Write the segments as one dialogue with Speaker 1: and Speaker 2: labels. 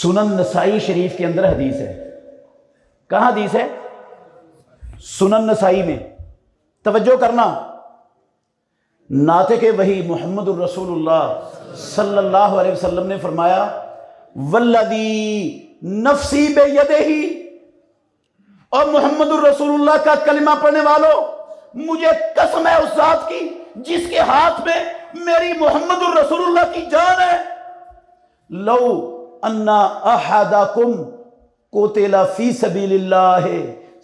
Speaker 1: सुनन नसाई शरीफ के अंदर हदीस है। कहाँ हदीस है? सुनन नसाई में। तवज्जो करना, नाते के वही मुहम्मदुर रसूलुल्लाह सल्लल्लाहु अलैहि वसल्लम ने फरमाया, वल्लदी नफ्सी बेयदिही, और मुहम्मदुर रसूलुल्लाह का कलिमा पढ़ने वालों, मुझे कसम है उस जात की जिसके हाथ में मेरी मुहम्मदुर रसूलुल्लाह की जान है, लौ अन्ना अहदाकुम कोतेला फी सबीलिल्लाह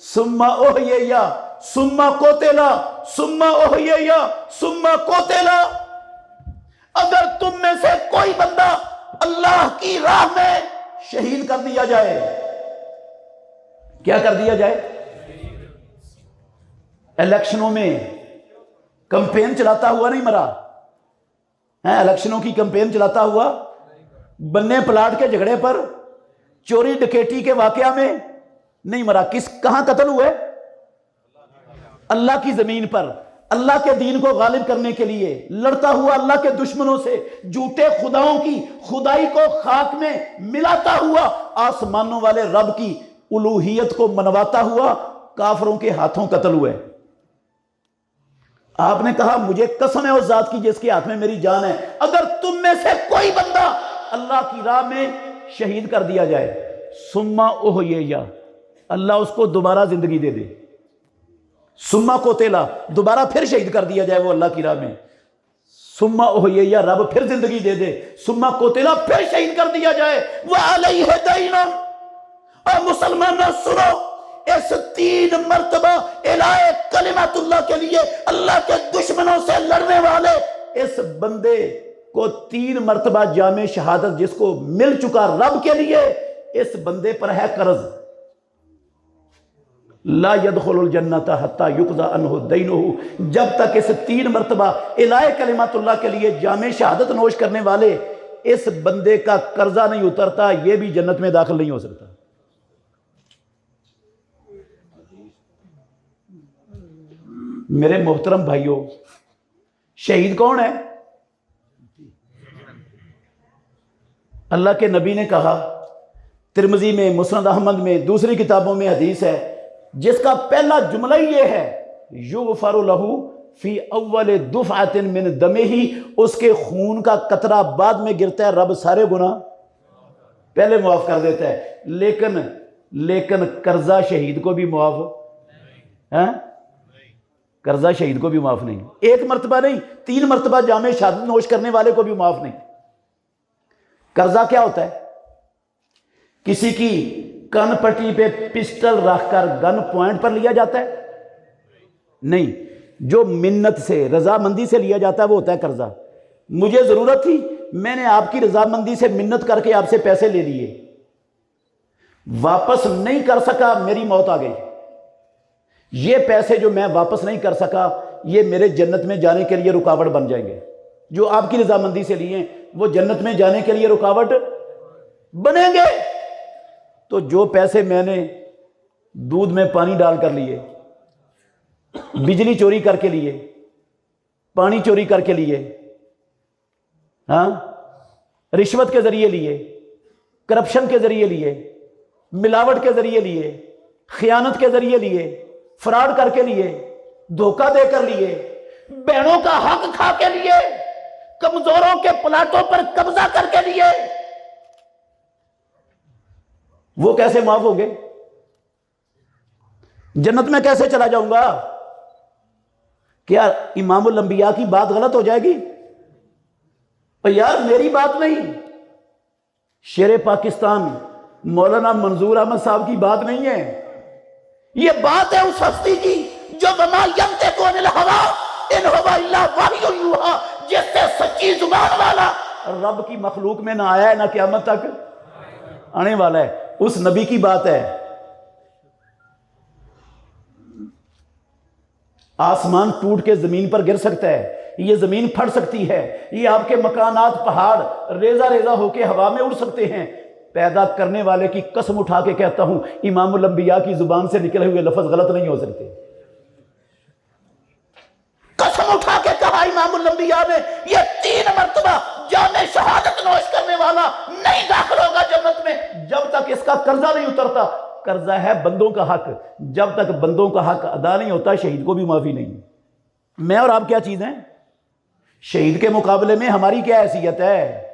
Speaker 1: सुम्मा ओहय्या सुम्मा कोतेला सुम्मा ओहय्या सुम्मा कोतेला, अगर तुम में से कोई बंदा अल्लाह की राह में शहीद कर दिया जाए, क्या कर दिया जाए? इलेक्शनों में कैंपेन चलाता हुआ नहीं मरा है, इलेक्शनों की कैंपेन चलाता हुआ, बन्ने प्लाट के झगड़े पर, चोरी डकैती के वाकया में नहीं मरा। कहां कत्ल हुए? अल्लाह की जमीन पर, अल्लाह के दीन को गालिब करने के लिए लड़ता हुआ, अल्लाह के दुश्मनों से झूठे खुदाओं की खुदाई को खाक में मिलाता हुआ, आसमानों वाले रब की उलूहियत को मनवाता हुआ काफरों के हाथों कत्ल हुए। आपने कहा मुझे कसम है उस जात की जिसके हाथ में मेरी जान है, अगर तुम में से कोई बंदा अल्लाह की राह में शहीद कर दिया जाए, सुम्मा ओहय्या, अल्लाह उसको दोबारा जिंदगी दे दे, सुम्मा कोतेला, दोबारा फिर शहीद कर दिया जाए वो अल्लाह की राह में, सुम्मा ओहय्या, रब फिर जिंदगी दे दे, सुम्मा कोतेला, फिर शहीद कर दिया जाए, वह अलैहि दैनम। और मुसलमान सुनो, इस 3 मर्तबा इलाए कलिमातुल्लाह के लिए अल्लाह के दुश्मनों से लड़ने वाले इस बंदे को 3 मर्तबा जामे शहादत जिसको मिल चुका रब के लिए, इस बंदे पर है कर्ज। ला यदखुलुल जन्नता हत्ता युक़ज़ा अन्हु दैनुहु, जब तक इस 3 मर्तबा इलाए कलिमातुल्लाह के लिए जामे शहादत नोश करने वाले इस बंदे का कर्जा नहीं उतरता, यह भी जन्नत में दाखिल नहीं हो सकता। मेरे मोहतरम भाइयों, शहीद कौन है? अल्लाह के नबी ने कहा, तिरमिज़ी में, मुस्नद अहमद में, दूसरी किताबों में हदीस है जिसका पहला जुमला ही यह है, युग़फ़रु लहू फी अव्वल दुफ़अतिन मिन दमिही, उसके खून का कतरा बाद में गिरता है, रब सारे गुनाह पहले मुआफ कर देता है। लेकिन कर्जा शहीद को भी मुआफ है? कर्जा शहीद को भी माफ नहीं, 1 मर्तबा नहीं, 3 मर्तबा जामे शहादत नोश करने वाले को भी माफ नहीं। कर्जा क्या होता है? किसी की कन पट्टी पे पिस्टल रखकर गन पॉइंट पर लिया जाता है? नहीं, जो मिन्नत से, रजामंदी से लिया जाता है वो होता है कर्जा। मुझे जरूरत थी, मैंने आपकी रजामंदी से मिन्नत करके आपसे पैसे ले लिए, वापस नहीं कर सका, मेरी मौत आ गई, ये पैसे जो मैं वापस नहीं कर सका ये मेरे जन्नत में जाने के लिए रुकावट बन जाएंगे। जो आपकी रजामंदी से लिए वो जन्नत में जाने के लिए रुकावट बनेंगे। तो जो पैसे मैंने दूध में पानी डाल कर लिए, बिजली चोरी करके लिए, पानी चोरी करके लिए, हाँ, रिश्वत के जरिए लिए, करप्शन के जरिए लिए, मिलावट के जरिए लिए, खियानत के जरिए लिए, फ्रॉड करके लिए, धोखा देकर लिए, बहनों का हक खा के लिए, कमजोरों के प्लाटों पर कब्जा करके लिए, वो कैसे माफ हो गए? जन्नत में कैसे चला जाऊंगा? क्या इमामुल अंबिया की बात गलत हो जाएगी? पर यार मेरी बात नहीं, शेरे पाकिस्तान मौलाना मंजूर अहमद साहब की बात नहीं है, ये बात है उस हस्ती की जो वमा यंतिकु अनिल हवा इन हुवा इल्ला वह्युन यूहा, जिससे सच्ची जुबान वाला रब की मखलूक में ना आया है ना क़यामत तक आने वाला है, उस नबी की बात है। आसमान टूट के जमीन पर गिर सकता है, ये जमीन फट सकती है, ये आपके मकानात पहाड़ रेजा रेजा होके हवा में उड़ सकते हैं। पैदा करने वाले की कसम उठा के कहता हूं, इमामुल अंबिया की जुबान से निकले हुए लफ्ज गलत नहीं हो सकते। कसम उठा के कहा इमामुल अंबिया ने, ये 3 मर्तबा जाने शहादत नोश करने वाला नहीं दाखिल होगा जन्नत में जब तक इसका कर्जा नहीं उतरता। कर्जा है बंदों का हक, जब तक बंदों का हक अदा नहीं होता शहीद को भी माफी नहीं। मैं और आप क्या चीज हैं? शहीद के मुकाबले में हमारी क्या हैसियत है?